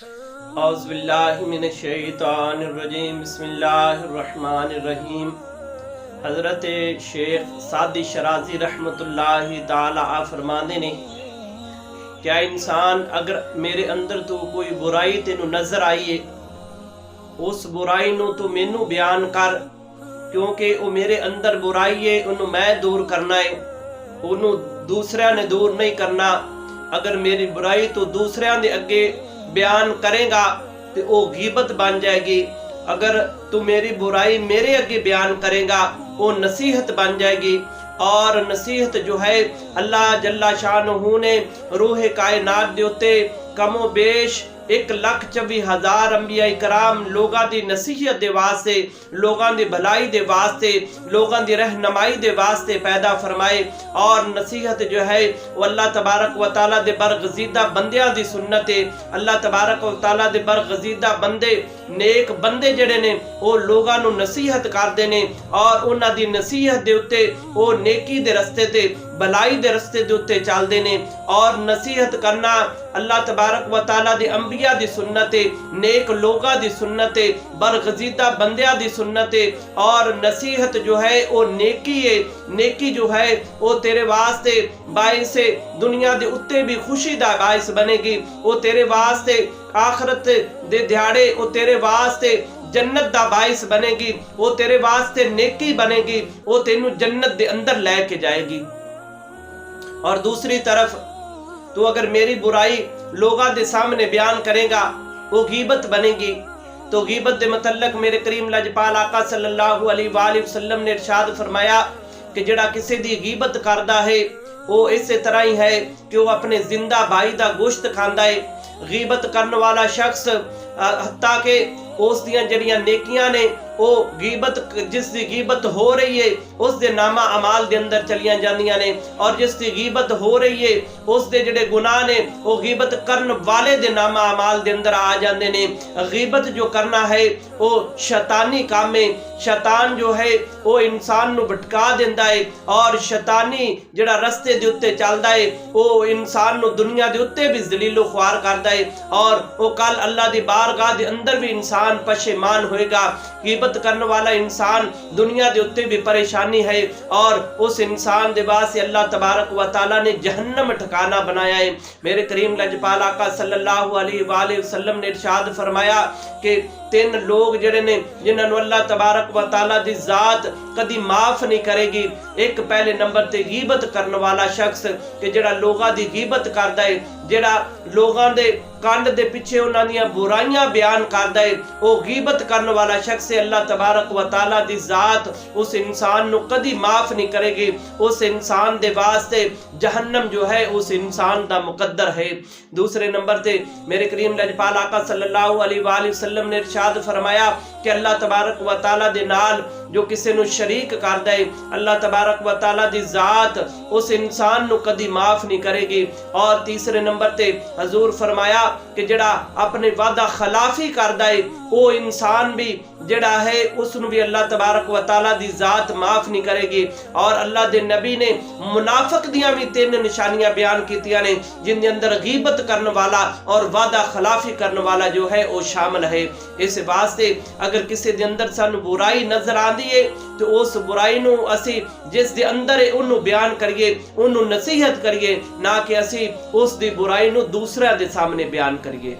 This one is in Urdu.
اعوذ باللہ من الشیطان الرجیم بسم اللہ الرحمن الرحیم۔ حضرت شیخ سعدی شرازی رحمت اللہ تعالی فرماندے نے کیا انسان اگر میرے اندر تو کوئی برائی تینوں نظر آئیے اس برائی نو تو مینوں بیان کر، کیونکہ وہ میرے اندر برائی ہے انہوں میں دور کرنا ہے، انہوں دوسرے نے دور نہیں کرنا۔ اگر میری برائی تو دوسرے دے اگے بیان کرے گا تو وہ غیبت بن جائے گی، اگر تو میری برائی میرے اگے بیان کرے گا وہ نصیحت بن جائے گی۔ اور نصیحت جو ہے اللہ جل شانہ نے روح کائنات دے اتے کم و بیش 1,24,000 انبیاء کرام لوگاں دی نصیحت دے واسطے، لوگاں دی بھلائی دے واسطے، لوگاں دی رہنمائی دے واسطے پیدا فرمائے۔ اور نصیحت جو ہے وہ اللہ تبارک و تعالیٰ دے برگزیدہ بندیاں دی سنت ہے۔ اللہ تبارک و تعالیٰ دے برگزیدہ بندے نیک بندے جڑے نے وہ لوگاں نو نصیحت کردے نے، اور انہاں دی نصیحت دے اتے وہ نیکی دے رستے تے بھلائی دے رستے دے اتے چلدے نے۔ اور نصیحت کرنا اللہ تبارک و تعالیٰ دے انبیاء دی سنت ہے، نیک لوگاں دی سنت ہے، برگزیدہ بندیاں دی سنت ہے۔ اور نصیحت جو ہے وہ نیکی ہے، نیکی جو ہے وہ تیرے واسطے باعث دنیا دے اتے بھی خوشی دا باعث بنے گی، وہ تیرے واسطے آخرت دے دیہاڑے وہ تیرے واسطے جنت دا باعث بنے گی، وہ تیرے واسطے نیکی بنے گی، وہ تینوں جنت دے اندر لے کے جائے گی۔ اور دوسری طرف تو اگر میری برائی لوگاں دے سامنے بیان کرے گا وہ غیبت بنے گی۔ تو غیبت دے متعلق میرے کریم لاجپال آقا صلی اللہ علیہ وآلہ وسلم نے ارشاد فرمایا کہ جڑا کسی دی غیبت کردا ہے وہ اسی طرح ہی ہے کہ وہ اپنے زندہ بھائی دا گوشت کھاندا ہے۔ غیبت کرنے والا شخص حتیٰ کہ اس دیاں جڑیاں نیکیاں نے وہ غیبت جس دی غیبت ہو رہی ہے اس دے نامہ اعمال دے اندر چلیاں جاندیاں نے، اور جس دی غیبت ہو رہی ہے اس دے جڑے گناہ نے وہ غیبت کرن والے دے نامہ اعمال دے اندر آ جاندے نے۔ غیبت جو کرنا ہے وہ شیطانی کام ہے، شیطان جو ہے وہ انسان نو بھٹکا دیندا ہے، اور شیطانی جڑا رستے دے اتے چلدا ہے وہ انسان نو دنیا دے اتے بھی ذلیل و خوار کردا ہے، اور وہ کل اللہ دی بارگاہ دے اندر بھی انسان پشیمان ہوئے گا۔ غیبت کرنے والا انسان دنیا دے اتے بھی پریشانی ہے، اور اس انسان دے واسطے اللہ تبارک و تعالیٰ نے جہنم ٹھکانہ بنایا ہے۔ میرے کریم لاجپال آقا صلی اللہ علیہ وآلہ وسلم نے ارشاد فرمایا کہ 3 لوگ جڑے نے جنہاں نو اللہ تبارک و تعالیٰ دی ذات کدی معاف نہیں کرے گی۔ ایک پہلے نمبر تے غیبت کرنے والا شخص کہ جڑا لوگاں دی غیبت کردا ہے، جڑا لوگاں دے کانڈ دے پیچھے انہاں دیاں برائیاں بیان کردا ہے، وہ غیبت کرنے والا شخص اللہ تبارک و تعالیٰ دی ذات اس انسان نو کدی معاف نہیں کرے گی۔ اس انسان دے واسطے جہنم جو ہے اس انسان دا مقدر ہے۔ دوسرے نمبر تے میرے کریم لاجپال آقا صلی اللہ علیہ وآلہ وسلم نے ارشاد فرمایا کہ اللہ تبارک و تعالیٰ دے نال جو کسی نو شریک کردا ہے اللہ تبارک و تعالیٰ دی ذات اس انسان نو کدی معاف نہیں کرے گی۔ اور تیسرے نمبر تے حضور فرمایا کہ جڑا اپنے وعدہ خلافی کردا ہے وہ انسان بھی جڑا ہے اس نو بھی اللہ تبارک و تعالیٰ دی ذات معاف نہیں کرے گی۔ اور اللہ دے نبی نے منافق دیاں بھی 3 نشانیاں بیان کیتیاں نے جن دے اندر غیبت کرنے والا اور وعدہ خلافی کرنے والا جو ہے وہ شامل ہے۔ اس واسطے اگر کسی دے اندر سانو برائی نظر آندی ہے تو اس برائی نو اسی جس دے اندر ہے انہوں بیان کریے، انہوں نصیحت کریے، نہ کہ اسی اس دی برائی نو دوسرے دے سامنے بیان کریے۔